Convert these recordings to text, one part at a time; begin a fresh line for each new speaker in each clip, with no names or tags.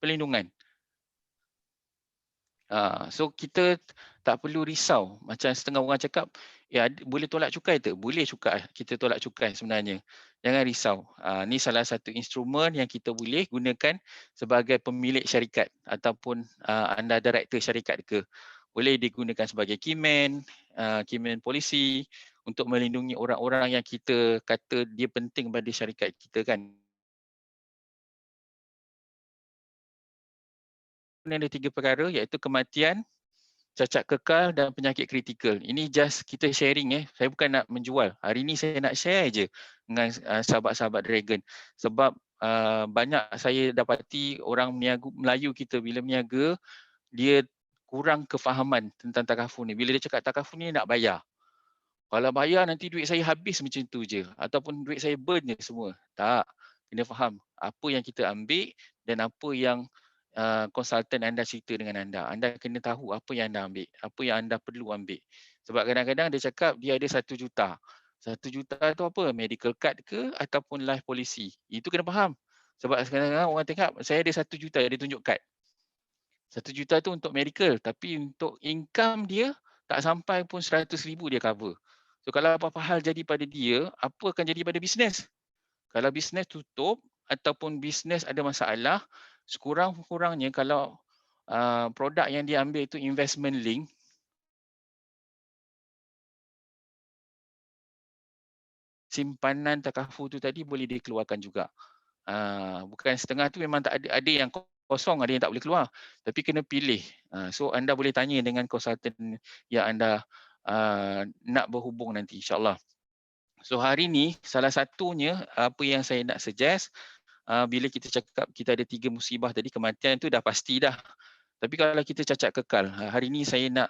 perlindungan. So kita tak perlu risau. Macam setengah orang cakap, ya boleh tolak cukai tak? Boleh cukai, kita tolak cukai sebenarnya. Jangan risau. Ni salah satu instrumen yang kita boleh gunakan sebagai pemilik syarikat ataupun anda director syarikat ke. Boleh digunakan sebagai keyman, keyman polisi untuk melindungi orang-orang yang kita kata dia penting pada syarikat kita kan. Ada 3 perkara iaitu kematian, cacat kekal dan penyakit kritikal. Ini just kita sharing Saya bukan nak menjual. Hari ini saya nak share aje dengan sahabat-sahabat Dragon. Sebab banyak saya dapati orang Melayu kita bila berniaga, dia kurang kefahaman tentang takaful ni. Bila dia cakap takaful ni nak bayar. Kalau bayar nanti duit saya habis macam tu je. Ataupun duit saya burn je semua. Tak. Kena faham apa yang kita ambil dan apa yang konsultan anda cerita dengan anda. Anda kena tahu apa yang anda ambil. Apa yang anda perlu ambil. Sebab kadang-kadang dia cakap dia ada 1 juta. 1 juta tu apa? Medical card ke ataupun life policy. Itu kena faham. Sebab kadang-kadang orang tengok saya ada 1 juta dia tunjuk kad. 1 juta tu untuk medical. Tapi untuk income dia tak sampai pun 100,000 dia cover. So kalau apa-apa hal jadi pada dia, apa akan jadi pada bisnes? Kalau bisnes tutup ataupun bisnes ada masalah, sekurang-kurangnya kalau produk yang dia ambil itu investment link, simpanan takaful tu tadi boleh dikeluarkan juga. Bukan setengah tu memang tak ada yang kosong, ada yang tak boleh keluar. Tapi kena pilih. So anda boleh tanya dengan konsultan yang anda nak berhubung nanti insya-Allah. So hari ni salah satunya apa yang saya nak suggest, bila kita cakap kita ada 3 musibah tadi, kematian tu dah pasti dah. Tapi kalau kita cacat kekal, hari ni saya nak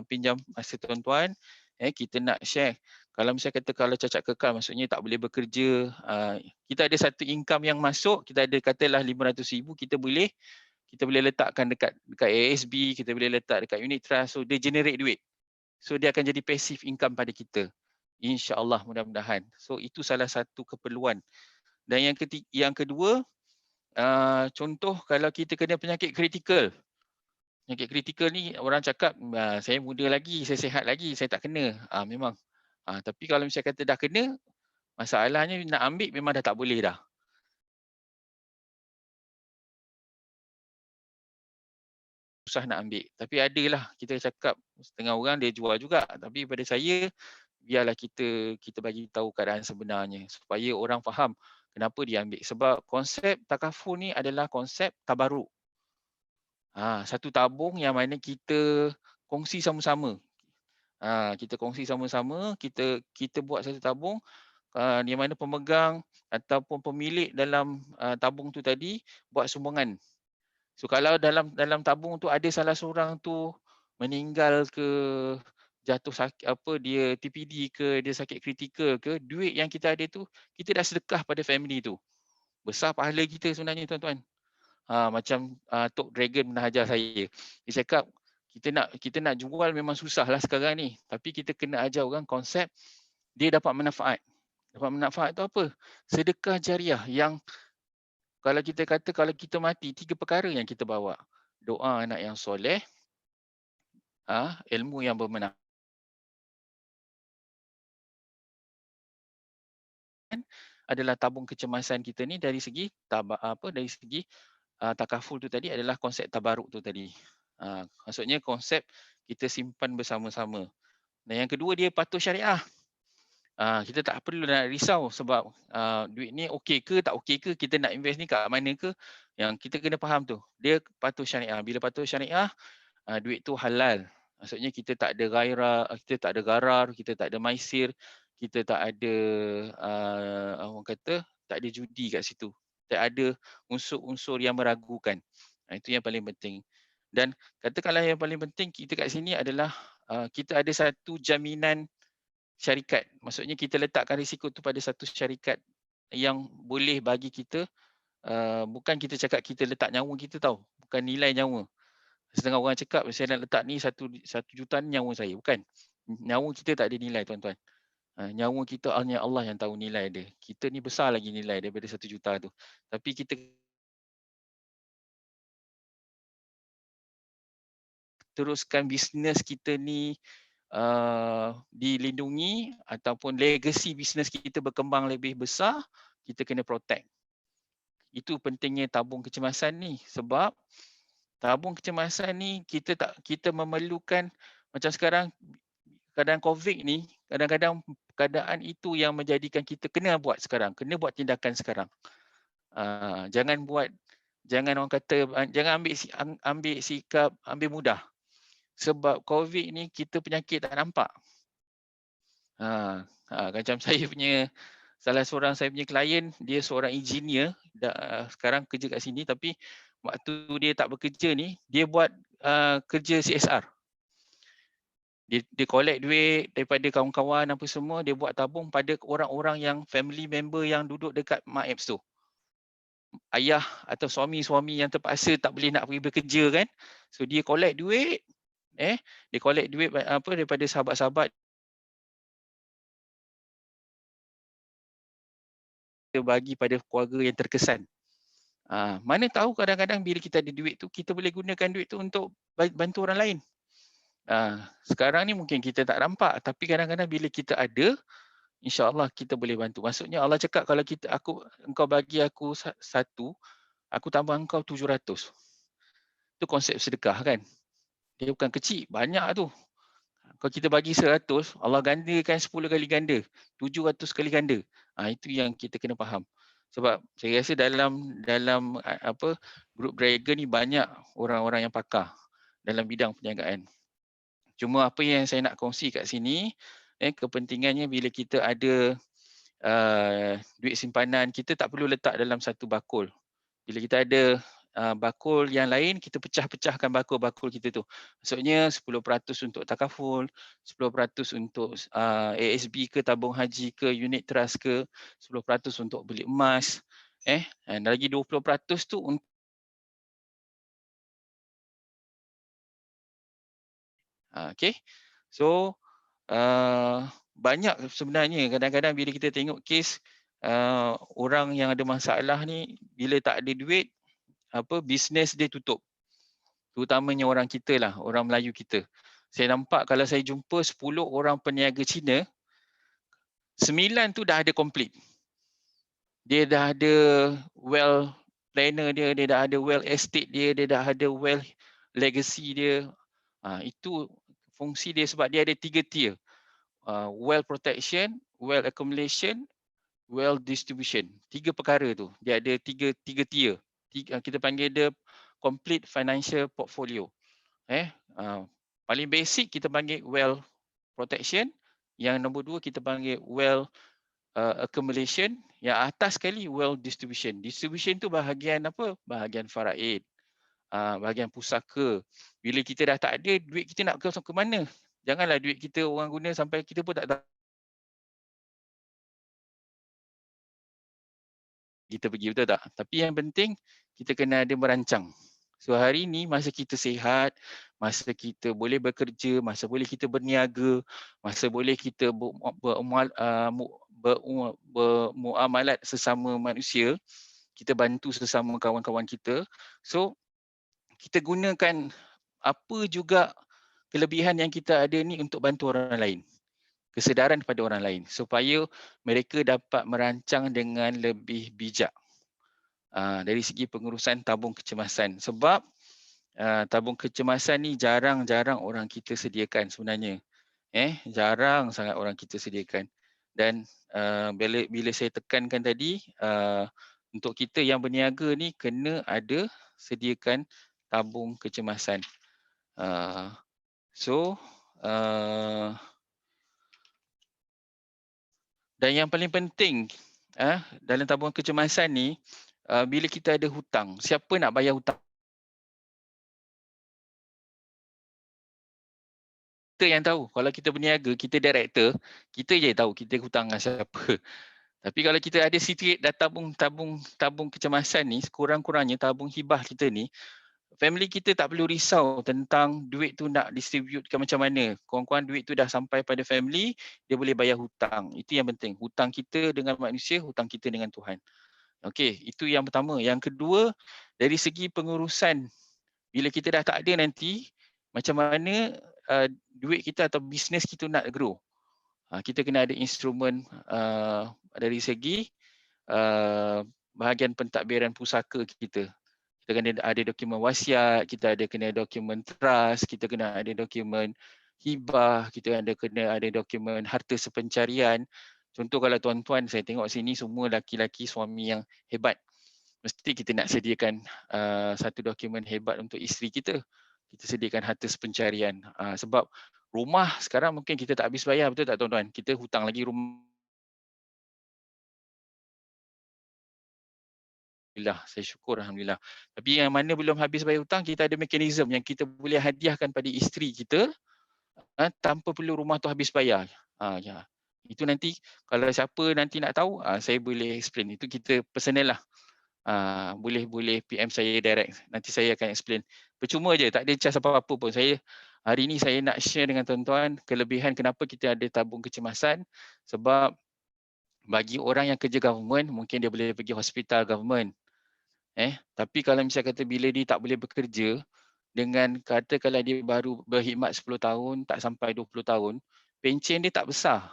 pinjam masa tuan-tuan, kita nak share. Kalau misalnya kata kalau cacat kekal maksudnya tak boleh bekerja, kita ada satu income yang masuk, kita ada katalah 500,000, kita boleh letakkan dekat ASB, kita boleh letak dekat unit trust, so dia generate duit. So dia akan jadi passive income pada kita. InsyaAllah mudah-mudahan. So itu salah satu keperluan. Dan yang kedua, contoh kalau kita kena penyakit kritikal. Penyakit kritikal ni orang cakap saya muda lagi, saya sihat lagi, saya tak kena. Memang. Tapi kalau misalnya kata dah kena, masalahnya nak ambil memang dah tak boleh dah. Susah nak ambil. Tapi adalah kita cakap setengah orang dia jual juga. Tapi pada saya, biarlah kita bagi tahu keadaan sebenarnya supaya orang faham kenapa dia ambil. Sebab konsep takaful ni adalah konsep tabaruk. Satu tabung yang mana kita kongsi sama-sama. Kita kongsi sama-sama, kita buat satu tabung di mana pemegang ataupun pemilik dalam tabung tu tadi buat sumbangan. So kalau dalam tabung tu ada salah seorang tu meninggal ke, jatuh sakit apa, dia TPD ke, dia sakit kritikal ke, duit yang kita ada tu kita dah sedekah pada family tu. Besar pahala kita sebenarnya tuan-tuan. Macam Tok Dragon pernah ajar saya. Dia cakap kita nak jual memang susah lah sekarang ni. Tapi kita kena ajar orang konsep dia dapat manfaat. Dapat manfaat tu apa? Sedekah jariah yang kalau kita kata kalau kita mati, 3 perkara yang kita bawa. Doa anak yang soleh, ilmu yang bermanfaat adalah tabung kecemasan kita ni dari segi dari segi takaful tu tadi adalah konsep tabaruk tu tadi. Maksudnya konsep kita simpan bersama-sama. Dan yang kedua dia patuh syariah. Kita tak perlu nak risau sebab duit ni okey ke tak okey ke, kita nak invest ni kat mana ke, yang kita kena faham tu. Dia patuh syariah. Bila patuh syariah, duit tu halal. Maksudnya kita tak ada gharar, kita tak ada maisir, kita tak ada orang kata tak ada judi kat situ. Tak ada unsur-unsur yang meragukan. Itu yang paling penting. Dan katakanlah yang paling penting kita kat sini adalah kita ada satu jaminan syarikat. Maksudnya kita letakkan risiko tu pada satu syarikat yang boleh bagi kita, bukan kita cakap kita letak nyawa kita tahu, bukan nilai nyawa. Setengah orang cakap saya nak letak ni 1 juta ni nyawa saya. Bukan. Nyawa kita tak ada nilai tuan-tuan. Nyawa kita hanya Allah yang tahu nilai dia. Kita ni besar lagi nilai daripada 1 juta tu. Tapi kita teruskan bisnes kita ni dilindungi ataupun legacy bisnes kita berkembang lebih besar, kita kena protect. Itu pentingnya tabung kecemasan ni, sebab tabung kecemasan ni kita memerlukan, macam sekarang keadaan COVID ni, kadang-kadang keadaan itu yang menjadikan kita kena buat sekarang, kena buat tindakan sekarang. Jangan orang kata, jangan ambil sikap ambil mudah. Sebab COVID ni kita penyakit tak nampak. Macam salah seorang saya punya klien, dia seorang engineer, sekarang kerja kat sini, tapi waktu dia tak bekerja ni, dia buat kerja CSR. Dia collect duit daripada kawan-kawan apa semua, dia buat tabung pada orang-orang yang family member yang duduk dekat Mak Apps tu. Ayah atau suami-suami yang terpaksa tak boleh nak pergi bekerja kan. So dia collect duit, dia collect duit daripada sahabat-sahabat, dia bagi pada keluarga yang terkesan. Mana tahu kadang-kadang bila kita ada duit tu, kita boleh gunakan duit tu untuk bantu orang lain. Sekarang ni mungkin kita tak nampak, tapi kadang-kadang bila kita ada, insya-Allah kita boleh bantu. Maksudnya Allah cakap kalau engkau bagi aku satu, aku tambah engkau 700. Itu konsep sedekah kan. Dia bukan kecil, banyak tu. Kalau kita bagi 100, Allah gandakan 10 kali ganda, 700 kali ganda. Itu yang kita kena faham. Sebab saya rasa dalam grup Dragon ni banyak orang-orang yang pakar dalam bidang perniagaan. Cuma apa yang saya nak kongsi kat sini, kepentingannya bila kita ada duit simpanan, kita tak perlu letak dalam satu bakul. Bila kita ada bakul yang lain, kita pecah-pecahkan bakul-bakul kita tu. Maksudnya 10% untuk takaful, 10% untuk ASB ke, tabung haji ke, unit trust ke, 10% untuk beli emas, dan lagi 20% tu untuk okay. So banyak sebenarnya kadang-kadang bila kita tengok kes orang yang ada masalah ni, bila tak ada duit, bisnes dia tutup. Terutamanya orang kita lah, orang Melayu kita. Saya nampak kalau saya jumpa 10 orang peniaga Cina, 9 tu dah ada complete. Dia dah ada well planner dia dah ada well estate dia dah ada well legacy dia. Itu fungsi dia sebab dia ada 3 tier. Well protection, well accumulation, well distribution. 3 perkara tu. Dia ada 3 tier. Kita panggil dia complete financial portfolio. Paling basic kita panggil well protection. Yang nombor 2 kita panggil well accumulation. Yang atas sekali well distribution. Distribution tu bahagian apa? Bahagian faraid. Bahagian pusaka. Bila kita dah tak ada, duit kita nak ke mana? Janganlah duit kita orang guna sampai kita pun tak tahu kita pergi, betul tak? Tapi yang penting kita kena ada merancang. So hari ni masa kita sihat, masa kita boleh bekerja, masa boleh kita berniaga, masa boleh kita bermuamalat sesama manusia, kita bantu sesama kawan-kawan kita. So kita gunakan apa juga kelebihan yang kita ada ni untuk bantu orang lain. Kesedaran kepada orang lain supaya mereka dapat merancang dengan lebih bijak dari segi pengurusan tabung kecemasan. Sebab tabung kecemasan ni jarang-jarang orang kita sediakan sebenarnya. Jarang sangat orang kita sediakan. Dan bila saya tekankan tadi, untuk kita yang berniaga ni kena ada sediakan tabung kecemasan. Dan yang paling penting dalam tabung kecemasan ni, bila kita ada hutang, siapa nak bayar hutang? Kita yang tahu. Kalau kita berniaga, kita director, kita je tahu kita hutang dengan siapa. Tapi kalau kita ada sikit tabung kecemasan ni, sekurang-kurangnya tabung hibah kita ni, family kita tak perlu risau tentang duit tu nak distributekan macam mana. Kurang-kurang duit tu dah sampai pada family, dia boleh bayar hutang. Itu yang penting. Hutang kita dengan manusia, hutang kita dengan Tuhan. Okey, itu yang pertama. Yang kedua, dari segi pengurusan, bila kita dah tak ada nanti, macam mana duit kita atau bisnes kita nak grow. Kita kena ada instrumen dari segi bahagian pentadbiran pusaka kita. Kita kena ada dokumen wasiat, kita ada kena dokumen trust, kita kena ada dokumen hibah, kita kena ada dokumen harta sepencarian. Contoh kalau tuan-tuan saya tengok sini semua laki-laki suami yang hebat. Mesti kita nak sediakan satu dokumen hebat untuk isteri kita. Kita sediakan harta sepencarian. Sebab rumah sekarang mungkin kita tak habis bayar, betul tak tuan-tuan? Kita hutang lagi rumah. Alhamdulillah, saya syukur Alhamdulillah. Tapi yang mana belum habis bayar hutang, kita ada mekanisme yang kita boleh hadiahkan pada isteri kita tanpa perlu rumah tu habis bayar. Ya. Itu nanti kalau siapa nanti nak tahu, saya boleh explain. Itu kita personal lah. Boleh PM saya direct. Nanti saya akan explain. Percuma je, tak ada cas apa-apa pun. Saya hari ni saya nak share dengan tuan-tuan kelebihan kenapa kita ada tabung kecemasan. Sebab bagi orang yang kerja government, mungkin dia boleh pergi hospital government. Tapi kalau misalnya kata bila dia tak boleh bekerja, dengan kata kalau dia baru berkhidmat 10 tahun, tak sampai 20 tahun, pencen dia tak besar.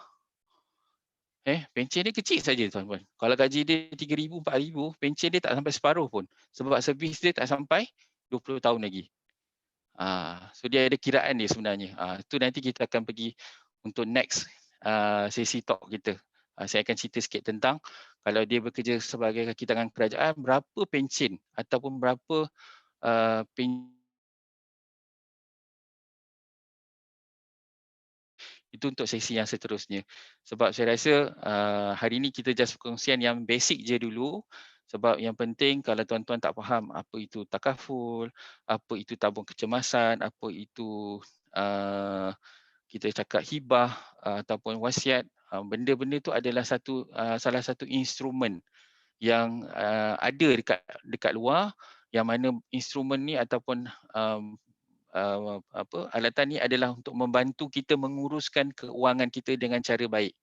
Pencen dia kecil saja tuan-tuan. Kalau gaji dia 3,000, 4,000, pencen dia tak sampai separuh pun. Sebab servis dia tak sampai 20 tahun lagi. So dia ada kiraan dia sebenarnya. Itu nanti kita akan pergi untuk next sesi talk kita. Saya akan cerita sikit tentang kalau dia bekerja sebagai kaki tangan kerajaan, berapa pencen ataupun berapa itu untuk sesi yang seterusnya. Sebab saya rasa hari ini kita just perkongsian yang basic je dulu. Sebab yang penting kalau tuan-tuan tak faham apa itu takaful, apa itu tabung kecemasan, apa itu kita cakap hibah ataupun wasiat, benda-benda itu adalah salah satu instrumen yang ada dekat luar, yang mana instrumen ni ataupun alatan ni adalah untuk membantu kita menguruskan keuangan kita dengan cara baik.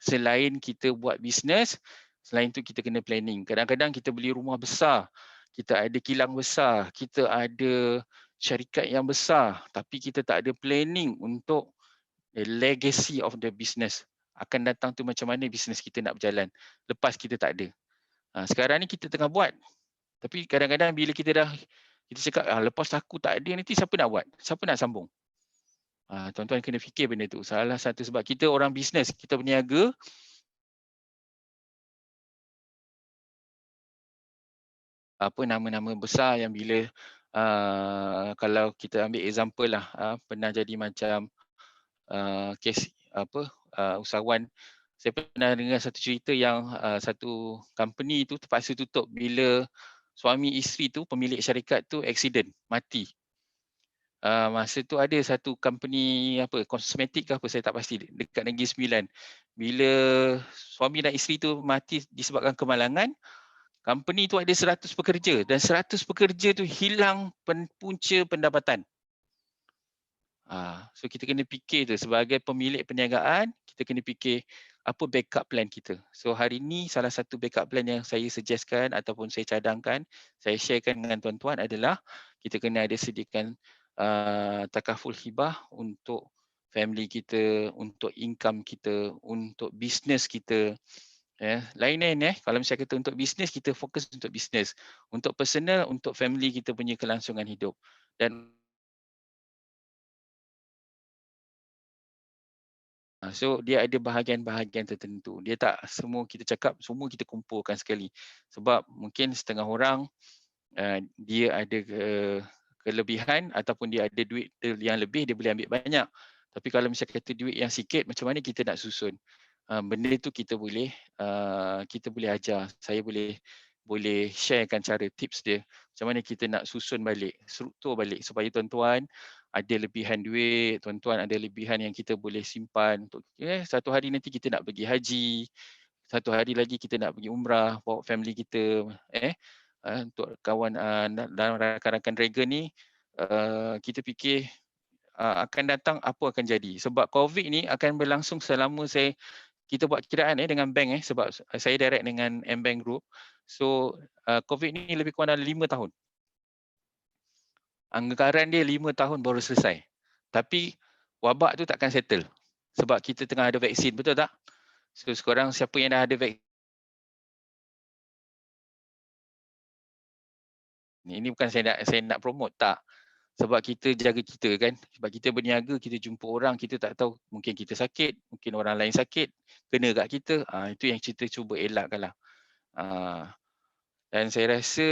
Selain kita buat bisnes, selain tu kita kena planning. Kadang-kadang kita beli rumah besar, kita ada kilang besar, kita ada syarikat yang besar, tapi kita tak ada planning untuk the legacy of the business. Akan datang tu macam mana bisnes kita nak berjalan lepas kita tak ada. Sekarang ni kita tengah buat, tapi kadang-kadang bila kita cakap lepas aku tak ada nanti siapa nak buat? Siapa nak sambung? Tuan-tuan kena fikir benda tu. Salah satu sebab kita orang bisnes, kita berniaga, nama-nama besar yang bila kalau kita ambil example lah, pernah jadi macam kes usahawan. Saya pernah dengar satu cerita yang satu company tu terpaksa tutup bila suami isteri tu, pemilik syarikat tu accident, mati. Masa tu ada satu company kosmetik ke apa saya tak pasti dekat Negeri Sembilan. Bila suami dan isteri tu mati disebabkan kemalangan, company tu ada 100 pekerja dan 100 pekerja tu hilang punca pendapatan. So kita kena fikir tu sebagai pemilik perniagaan, kita kena fikir apa backup plan kita. So hari ni salah satu backup plan yang saya suggestkan ataupun saya cadangkan, saya sharekan dengan tuan-tuan adalah kita kena ada sediakan takaful hibah untuk family kita, untuk income kita, untuk bisnes kita. Lain-lain kalau misalnya kita untuk bisnes, kita fokus untuk bisnes. Untuk personal, untuk family kita punya kelangsungan hidup. Dan so dia ada bahagian-bahagian tertentu. Dia tak semua kita cakap, semua kita kumpulkan sekali. Sebab mungkin setengah orang dia ada kelebihan ataupun dia ada duit yang lebih, dia boleh ambil banyak. Tapi kalau misalnya kata duit yang sikit, macam mana kita nak susun? Benda tu kita boleh ajar. Saya boleh sharekan cara tips dia. Macam mana kita nak susun balik, struktur balik supaya tuan-tuan ada lebihan duit, tuan-tuan ada lebihan yang kita boleh simpan untuk satu hari nanti kita nak pergi haji, satu hari lagi kita nak pergi umrah, bawa family kita, untuk kawan dalam rakan-rakan Dragon ni, kita fikir akan datang apa akan jadi. Sebab COVID ni akan berlangsung selama kita buat kiraan dengan bank sebab saya direct dengan M-Bank Group. So COVID ni lebih kurang dalam 5 tahun. Anggaran dia 5 tahun baru selesai. Tapi wabak tu takkan settle. Sebab kita tengah ada vaksin, betul tak? So sekarang siapa yang dah ada vaksin, ini bukan saya nak promote, tak. Sebab kita jaga kita kan. Sebab kita berniaga, kita jumpa orang, kita tak tahu mungkin kita sakit, mungkin orang lain sakit, kena kat kita. Itu yang kita cuba elakkan lah. Dan saya rasa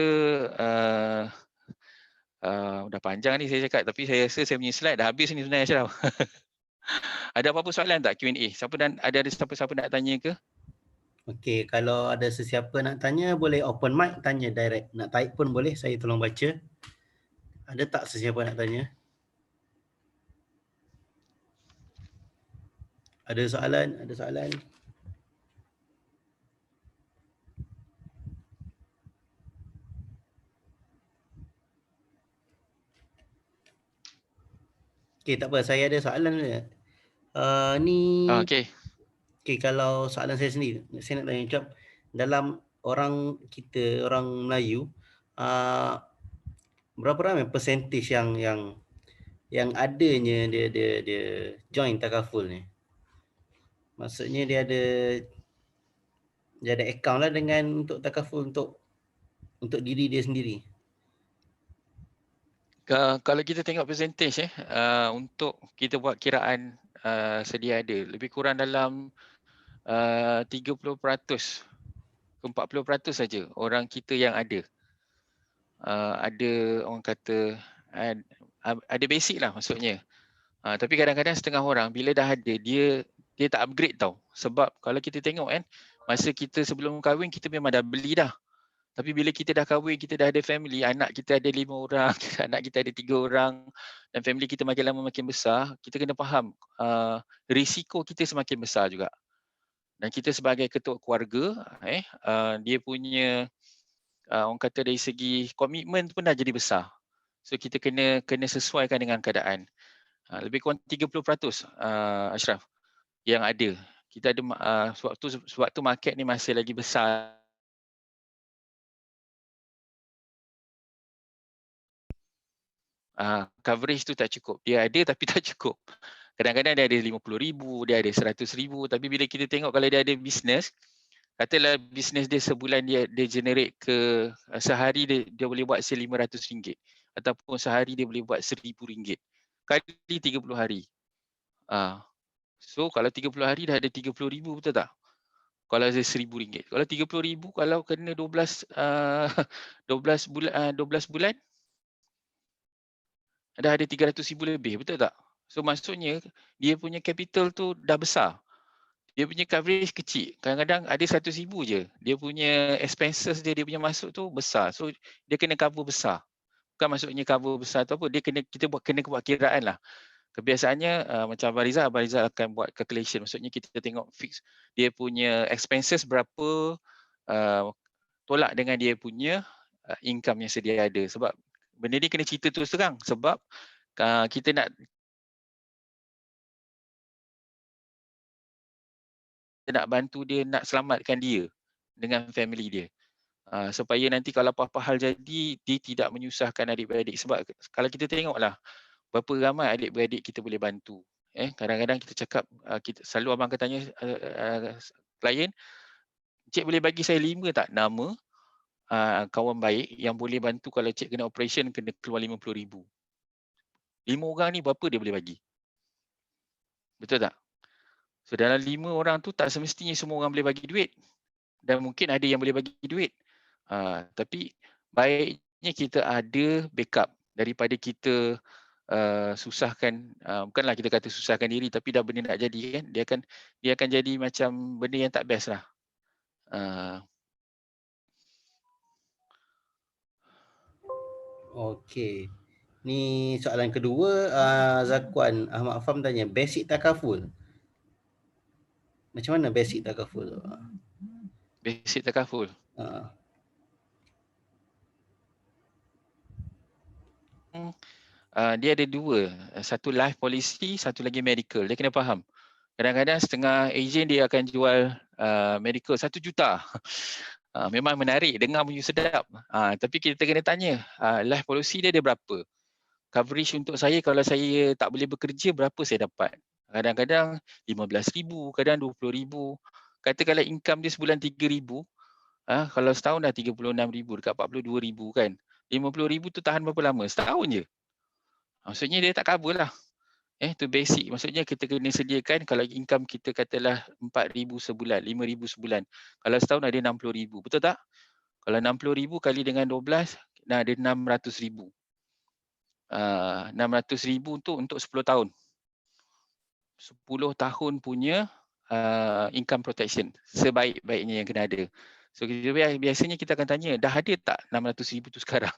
dah panjang ni saya cakap, tapi saya rasa saya punya slide dah habis ni sebenarnya, Ashraf. Ada apa-apa soalan tak Q&A? Ada siapa-siapa nak tanya ke?
Okey, kalau ada sesiapa nak tanya boleh open mic tanya direct. Nak type pun boleh, saya tolong baca. Ada tak sesiapa nak tanya? Ada soalan? Ada soalan? Okey, tak apa. Saya ada soalan je.
Okey.
Okey, kalau soalan saya sendiri, saya nak tanya macam dalam orang kita, orang Melayu, berapa ramai percentage yang adanya dia join takaful ni? Maksudnya dia ada account lah dengan untuk takaful untuk diri dia sendiri.
Kalau kita tengok percentage untuk kita buat kiraan sedia ada, lebih kurang dalam 30% ke 40% saja orang kita yang ada. Ada orang kata ada basic lah maksudnya. Tapi kadang-kadang setengah orang bila dah ada, dia tak upgrade tau. Sebab kalau kita tengok kan, masa kita sebelum kahwin kita memang dah beli dah. Tapi bila kita dah kahwin, kita dah ada family, anak kita ada 5 orang, anak kita ada 3 orang, dan family kita makin lama makin besar, kita kena faham risiko kita semakin besar juga. Dan kita sebagai ketua keluarga, dia punya orang kata dari segi komitmen pun dah jadi besar. So kita kena sesuaikan dengan keadaan. Lebih kurang 30% Ashraf yang ada. Kita ada sebab tu market ni masih lagi besar. Coverage tu tak cukup. Dia ada tapi tak cukup. Kadang-kadang dia ada 50,000, dia ada 100,000, tapi bila kita tengok kalau dia ada bisnes, katalah bisnes dia sebulan dia generate ke sehari dia boleh buat sale RM500 ataupun sehari dia boleh buat RM1,000 kali 30 hari. So kalau 30 hari dah ada 30,000, betul tak? Kalau ada RM1,000. Kalau 30,000 kalau kena 12 bulan dah ada 300,000 lebih, betul tak? So maksudnya dia punya capital tu dah besar. Dia punya coverage kecil. Kadang-kadang ada 100,000 je. Dia punya expenses dia punya masuk tu besar. So dia kena cover besar. Bukan maksudnya cover besar tu apa, dia kita kena buat kiraan lah. Kebiasaannya macam Abang Rizal akan buat calculation. Maksudnya kita tengok fix dia punya expenses berapa, tolak dengan dia punya income yang sedia ada. Sebab benda ni kena cerita terus terang. Sebab kita nak bantu dia, nak selamatkan dia dengan family dia. Supaya nanti kalau apa-apa hal jadi, dia tidak menyusahkan adik-beradik. Sebab kalau kita tengoklah berapa ramai adik-beradik kita boleh bantu. Kadang-kadang kita cakap, selalu abang akan tanya klien, cik boleh bagi saya 5 tak nama kawan baik yang boleh bantu kalau cik kena operation kena keluar 50,000. 5 orang ni berapa dia boleh bagi? Betul tak? So dalam 5 orang tu tak semestinya semua orang boleh bagi duit. Dan mungkin ada yang boleh bagi duit. Tapi baiknya kita ada backup daripada kita susahkan, bukanlah kita kata susahkan diri, tapi dah benda nak jadi kan, dia akan jadi macam benda yang tak best lah.
Okey. Ni soalan kedua, Zakuan Ahmad Afam tanya, basic takaful. Macam mana basic takaful?
Basic takaful. Dia ada 2, satu life policy, satu lagi medical. Dia kena faham. Kadang-kadang setengah agent dia akan jual medical 1 juta. Memang menarik, dengar bunyi sedap. Tapi kita kena tanya, life policy dia berapa? coverage untuk saya kalau saya tak boleh bekerja berapa saya dapat. Kadang-kadang 15,000, kadang 20,000. Katakanlah income dia sebulan 3,000, kalau setahun dah 36,000 dekat 42,000 kan. 50,000 tu tahan berapa lama? Setahun je. Maksudnya dia tak cover lah. Tu basic. Maksudnya kita kena sediakan kalau income kita katalah 4,000 sebulan, 5,000 sebulan. Kalau setahun ada 60,000. Betul tak? Kalau 60,000 kali dengan 12, ada 600,000. 600,000 tu untuk 10 tahun. 10 tahun punya income protection. Sebaik-baiknya yang kena ada. So biasanya kita akan tanya, dah ada tak 600,000 tu sekarang?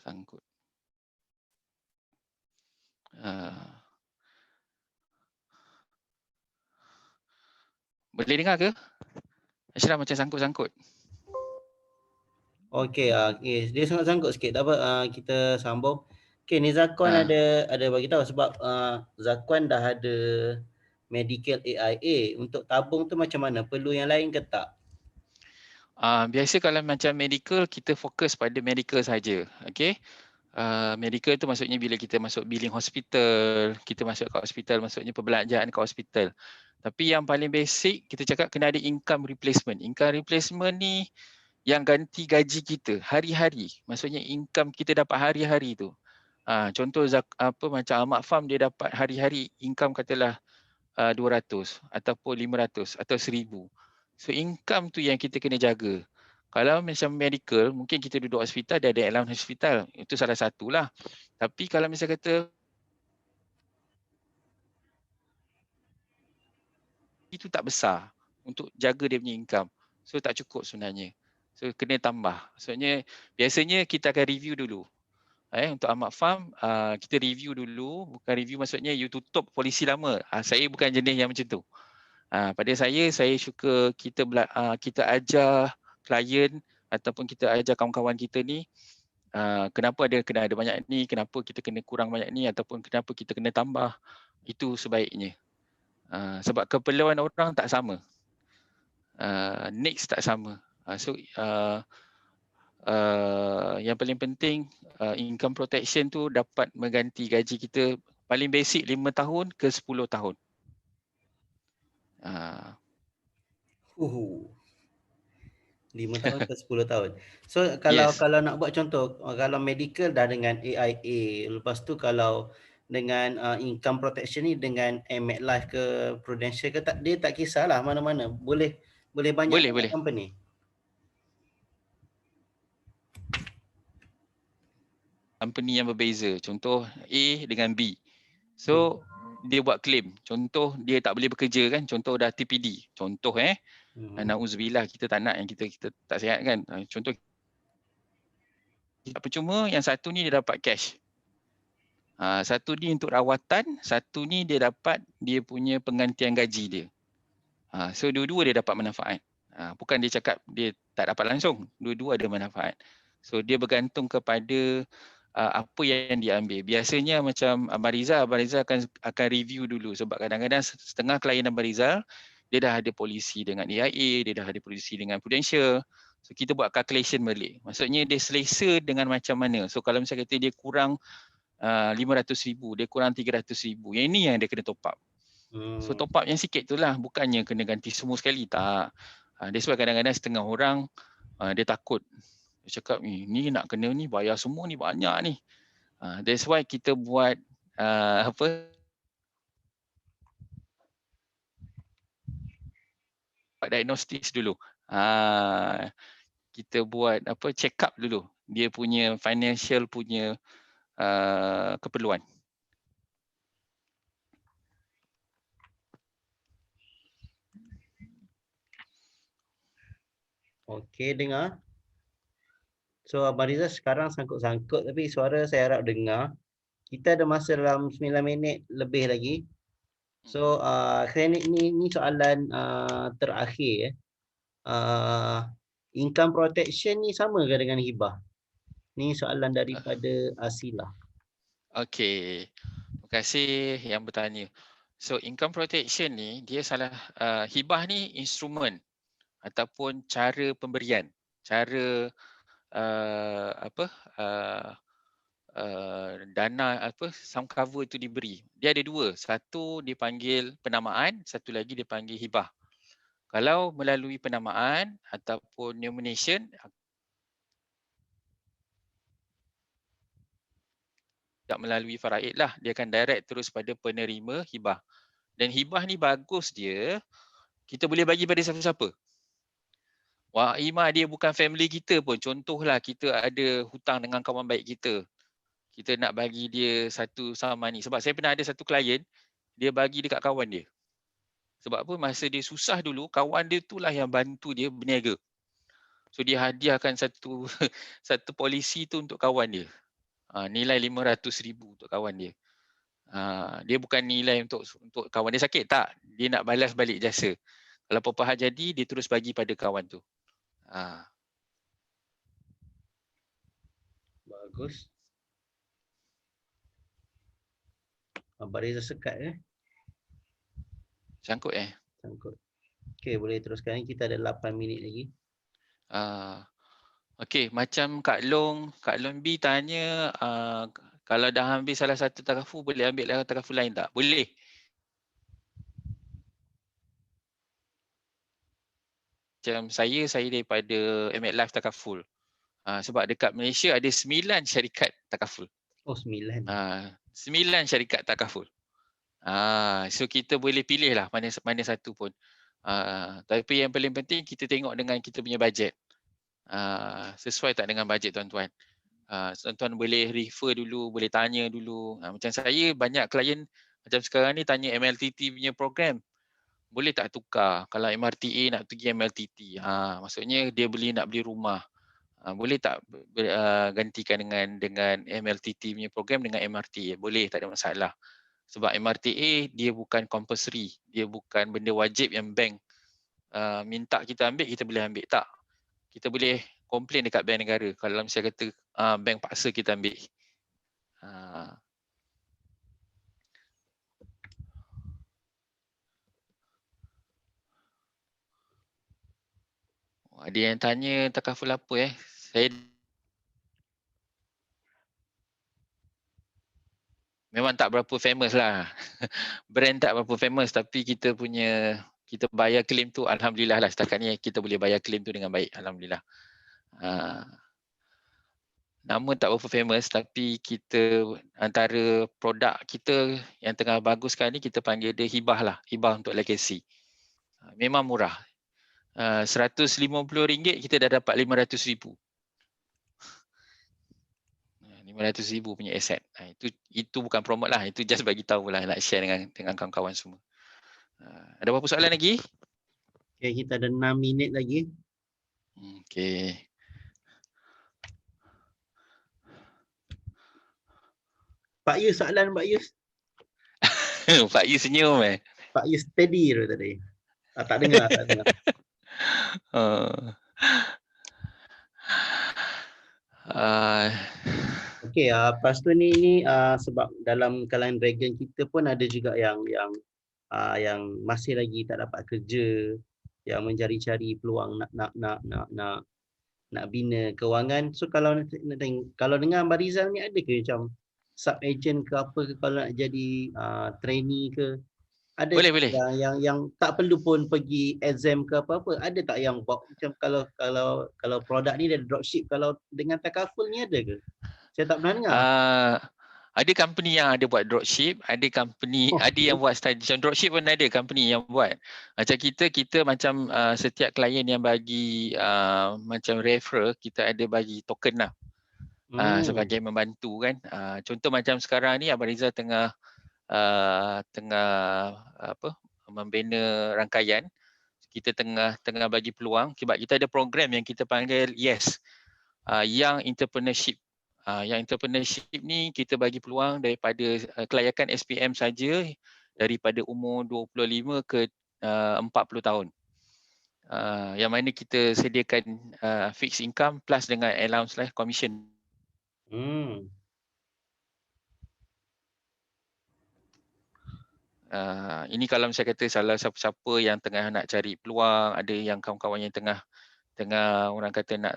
Sangkut. Boleh dengar ke? Ashraf macam sangkut-sangkut.
Okey, okey. Dia sangat sangkut sikit. Tak apa, kita sambung. Okey, ni Zakwan ada bagi tahu sebab Zakwan dah ada medical AIA. Untuk tabung tu macam mana? Perlu yang lain ke tak?
Biasa kalau macam medical, kita fokus pada medical saja. Okey. Medical tu maksudnya bila kita masuk billing hospital, kita masuk ke hospital, maksudnya perbelanjaan ke hospital. Tapi yang paling basic, kita cakap kena ada income replacement. Income replacement ni yang ganti gaji kita hari-hari. Maksudnya income kita dapat hari-hari tu. Contoh macam Ahmad Farm dia dapat hari-hari income katalah 200 ataupun 500 atau 1,000. So income tu yang kita kena jaga. Kalau macam medical, mungkin kita duduk hospital, dia ada allowance hospital. Itu salah satulah. Tapi kalau misalnya kata itu tak besar untuk jaga dia punya income. So tak cukup sebenarnya. So kena tambah. Maksudnya biasanya kita akan review dulu. Untuk Ahmad Farm, kita review dulu. Bukan review maksudnya you tutup polisi lama. Saya bukan jenis yang macam tu. Pada saya suka kita ajar klien ataupun kita ajar kawan-kawan kita ni kenapa kena ada banyak ni, kenapa kita kena kurang banyak ni ataupun kenapa kita kena tambah. Itu sebaiknya. Sebab keperluan orang tak sama. Needs tak sama. So yang paling penting income protection tu dapat mengganti gaji kita paling basic 5 tahun ke 10 tahun.
5 tahun ke 10 tahun. So kalau nak buat contoh, kalau medical dah dengan AIA, lepas tu kalau dengan income protection ni dengan MetLife ke Prudential ke, dia tak kisahlah mana-mana. Boleh banyak company.
Company yang berbeza. Contoh A dengan B. So dia buat claim. Contoh dia tak boleh bekerja kan. Contoh dah TPD. Contoh na'udzubillah, kita tak nak yang kita tak sihat kan. Contoh percuma, yang satu ni dia dapat cash. Satu ni untuk rawatan, satu ni dia dapat dia punya penggantian gaji dia. So dua-dua dia dapat manfaat. Bukan dia cakap dia tak dapat langsung. Dua-dua ada manfaat. So dia bergantung kepada apa yang dia ambil. Biasanya macam Abang Rizal akan review dulu sebab kadang-kadang setengah klien Abang Rizal dia dah ada polisi dengan AIA, dia dah ada polisi dengan Prudential. So kita buat calculation balik. Maksudnya dia selesa dengan macam mana. So kalau misalnya kata dia kurang 500,000, dia kurang 300,000. Yang ini yang dia kena top up. So top up yang sikit tu lah. Bukannya kena ganti semua sekali. Tak. That's why kadang-kadang setengah orang dia takut. Dia cakap ni nak kena ni bayar semua ni banyak ni. That's why kita buat diagnostik dulu. Kita buat check up dulu. Dia punya financial punya keperluan.
Okey, dengar. So Abang Rizal sekarang sangkut-sangkut tapi suara saya harap dengar. Kita ada masa dalam 9 minit lebih lagi. So klinik ni soalan terakhir. Income protection ni sama ke dengan hibah? Ni soalan daripada Asila.
Okey. Terima kasih yang bertanya. So income protection ni dia hibah ni instrumen ataupun cara pemberian, cara apa dana sum cover itu diberi. Dia ada dua, satu dipanggil penamaan, satu lagi dipanggil hibah. Kalau melalui penamaan ataupun nomination, tak melalui faraid lah, dia akan direct terus pada penerima hibah. Dan hibah ni bagus dia, kita boleh bagi pada siapa-siapa. Wah, Ima dia bukan family kita pun. Contohlah kita ada hutang dengan kawan baik kita. Kita nak bagi dia satu sum money. Sebab saya pernah ada satu klien, dia bagi dekat kawan dia. Sebab apa? Masa dia susah dulu, kawan dia itulah yang bantu dia berniaga. So dia hadiahkan satu satu polisi tu untuk kawan dia. Nilai RM500,000 untuk kawan dia. Dia bukan nilai untuk kawan dia sakit, tak. Dia nak balas balik jasa. Kalau apa-apa hal jadi, dia terus bagi pada kawan tu.
Bagus. Abang Reza sekat
Sangkut
Sangkut. Okey, boleh teruskan. Kita ada 8 minit lagi.
Okey, macam Kak Long B tanya, kalau dah ambil salah satu takaful, boleh ambil takaful lain tak? Boleh. Macam saya daripada MX Life Takaful. Sebab dekat Malaysia ada 9 syarikat takaful.
Oh, 9.
9 syarikat takaful. So kita boleh pilih lah mana satu pun. Tapi yang paling penting kita tengok dengan kita punya bajet. Sesuai tak dengan bajet tuan-tuan. Tuan-tuan boleh refer dulu, boleh tanya dulu. Macam saya banyak klien macam sekarang ni tanya MLTT punya program. Boleh tak tukar kalau MRTA nak pergi MLTT? Maksudnya dia nak beli rumah. Boleh tak gantikan dengan MLTT punya program dengan MRTA? Boleh, tak ada masalah. Sebab MRTA dia bukan compulsory, dia bukan benda wajib yang bank minta kita ambil, kita boleh ambil. Tak. Kita boleh komplain dekat bank negara kalau misalnya kata bank paksa kita ambil. Ada yang tanya takaful apa saya memang tak berapa famous lah. Brand tak berapa famous, tapi kita bayar claim tu alhamdulillah lah, setakat ni kita boleh bayar claim tu dengan baik, alhamdulillah. Nama tak berapa famous, tapi kita antara produk kita yang tengah bagus sekarang ni, kita panggil dia hibah lah, hibah untuk legacy. Memang murah. RM150 kita dah dapat RM500,000. RM500,000 punya aset. Itu bukan promote lah, itu just bagi tahu lah, nak share dengan kawan-kawan semua. Ada apa-apa soalan lagi?
Okay, kita ada 6 minit lagi.
Okay.
Pak Yus, soalan Pak Yus.
Pak Yus senyum
Pak Yus steady tu tadi. Tak dengar. Okey, lepas tu ni sebab dalam kalangan Dragon kita pun ada juga yang masih lagi tak dapat kerja, yang mencari-cari peluang nak bina kewangan. So kalau dengan Abang Rizal ni ada ke macam sub agent ke apa ke, kalau nak jadi trainee ke? Ada
boleh.
Yang tak perlu pun pergi exam ke apa-apa. Ada tak yang buat macam kalau produk ni dia dropship, kalau dengan takaful ni ada ke? Saya tak pernah dengar.
Ada company yang ada buat dropship, ada company ada yang buat study. Macam dropship pun ada company yang buat. Macam kita macam setiap klien yang bagi macam referral, kita ada bagi token lah. Sebagai membantu kan. Contoh macam sekarang ni Abang Rizal tengah membina rangkaian. Kita tengah bagi peluang sebab kita ada program yang kita panggil YES, Young Entrepreneurship. Yang entrepreneurship ni kita bagi peluang daripada kelayakan SPM saja, daripada umur 25 ke 40 tahun. Yang mana kita sediakan fixed income plus dengan allowance lah, commission. Ini kalau saya kata salah siapa-siapa yang tengah nak cari peluang, ada yang kawan-kawan yang tengah tengah orang kata nak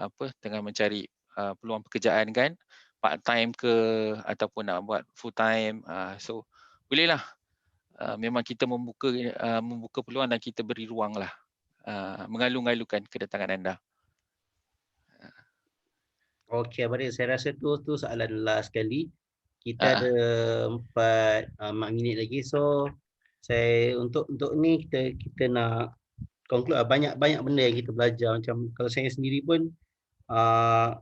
apa, tengah mencari peluang pekerjaan kan, part time ke ataupun nak buat full time, so bolehlah. Memang kita membuka peluang dan kita beri ruanglah, mengalu-ngalukan kedatangan anda.
Okey, Abang Rizal, saya rasa tu soalan last sekali. Kita
Ah,
ada 4 minit lagi. So saya untuk ni kita nak conclude banyak benda yang kita belajar. Macam kalau saya sendiri pun uh,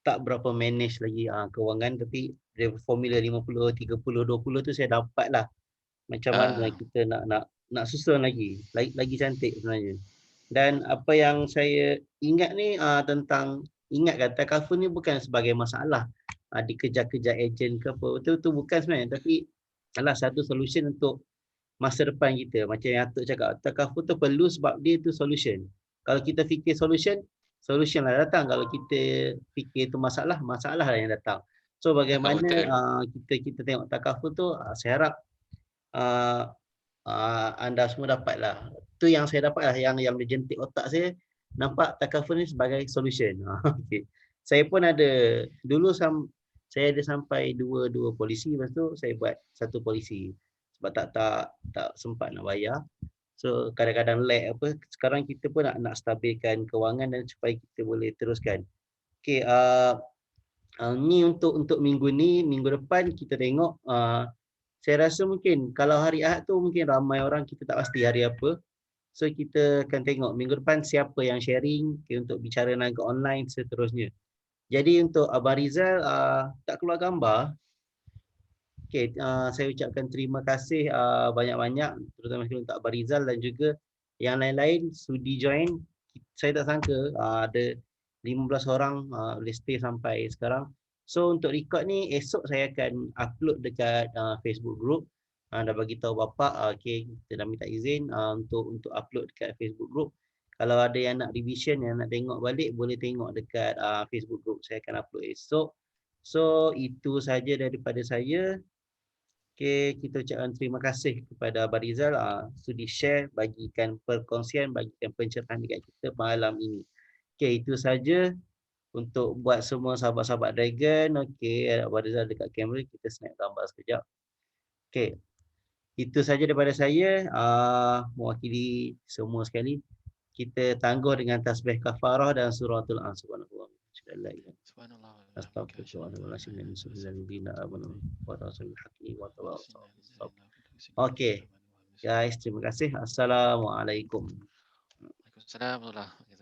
tak berapa manage lagi kewangan, tapi dari formula 50 30 20 tu saya dapat lah macam mana
ah,
kita nak susun lagi cantik sebenarnya. Dan apa yang saya ingat ni tentang ingat kata cover ni bukan sebagai masalah dikejar-kejar ejen ke apa, tu bukan sebenarnya, tapi adalah satu solution untuk masa depan kita. Macam yang Atuk cakap, cover tu perlu sebab dia tu solution. Kalau kita fikir solution lah datang. Kalau kita fikir tu masalah lah yang datang. So bagaimana
betul.
kita tengok cover tu, saya harap uh, anda semua dapatlah. Tu yang saya dapatlah, yang berjentik otak saya, nampak cover ni sebagai solution. Okay. Saya pun ada dulu saya ada sampai dua polisi, lepas tu saya buat satu polisi sebab tak sempat nak bayar. So kadang-kadang lag apa, sekarang kita pun nak stabilkan kewangan dan supaya kita boleh teruskan. Okey, ni untuk minggu ni. Minggu depan kita tengok, saya rasa mungkin kalau hari Ahad tu mungkin ramai orang, kita tak pasti hari apa. So kita akan tengok minggu depan siapa yang sharing untuk bicara naga online seterusnya. Jadi untuk Abang Rizal tak keluar gambar. Okay, saya ucapkan terima kasih banyak-banyak, terutama sekali untuk Abang Rizal dan juga yang lain-lain sudi join. Saya tak sangka ada 15 orang boleh stay sampai sekarang. So untuk record ni esok saya akan upload dekat Facebook group. Dah bagi tahu bapa, okay, kita dah minta izin untuk upload dekat Facebook group. Kalau ada yang nak revision, yang nak tengok balik, boleh tengok dekat Facebook group. Saya akan upload esok. So itu saja daripada saya. Okay, kita ucapkan terima kasih kepada Abang Rizal sudi share, bagikan perkongsian, bagikan pencerahan dekat kita malam ini. Okay, itu saja untuk buat semua sahabat-sahabat Dragon. Okay, Abang Rizal dekat kamera, kita snap gambar sekejap. Okay, itu saja daripada saya. Mewakili semua sekali, kita tangguh dengan tasbih kafarah dan suratul Subhanallah.
Subhanallah.
Okey, guys, terima kasih. Assalamualaikum.
Waalaikumsalam warahmatullahi wabarakatuh.